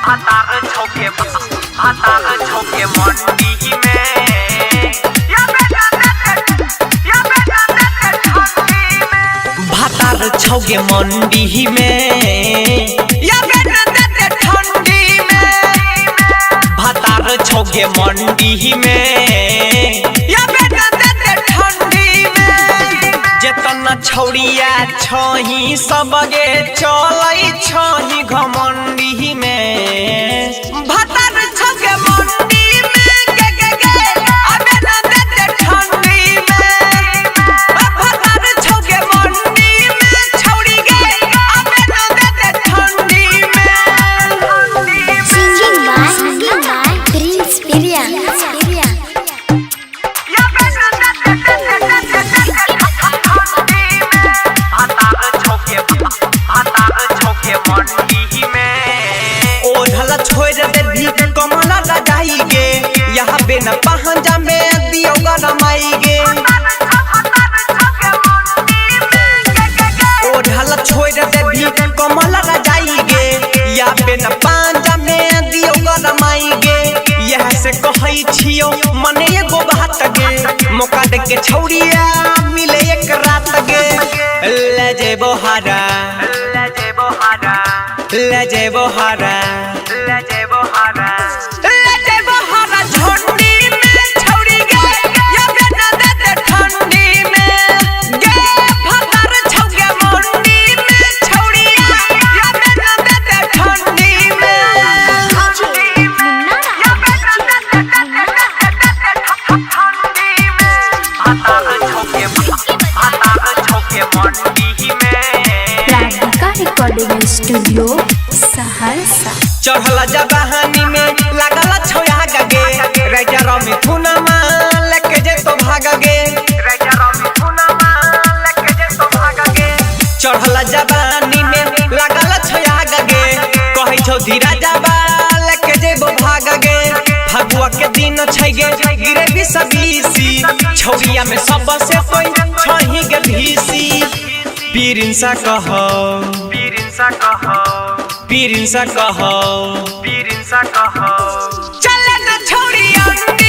भातार छौके मंडी में भातार छौके मंडी में भातार छौके मंडी में जेतना छौड़िया छही सबगे चलै छही घमंडी में भातार छौके मंडी में अबे न देते ठंडी में भातार छौके मंडी में छौड़ी गे अबे न देते ठंडी में Singing by Prince Pirian. कमला रजाई गे यहाँ पे न पहंजा में दियो गरमाई गे ओढ़ल छोड़ दे भी कमला रजाई गे यहाँ पे न पहंजा में दियो गरमाई गे यह से कहै छियो मने एगो बात गे मौका दे के छौड़िया मिले एक रात गे ले जेबो हारा ले जेबो हारा झंडी में छौड़ी गे या बेना देते ठंडी में गे भातार छौके मंडी में छौड़िया या बेना देते ठंडी में या बेना देते ठंडी में भातार छौके मंडी में राधिका रिकॉर्डिंग स्टूडियो सहरसा। चढ़ला जबानी में लागल छोया गगे राइटर मिथुनमा लेके जे तो भाग गे चढ़ला जबानी में लागल छोया गगे कहै छौ धीरा जाबा लेके जे बो भाग गे फगुआ के दिन छै गे गिरे बिसबीसी छौरिया में सबसे कोई छही गे भीसी पीरिंसा कहो चले न छौरी अंडी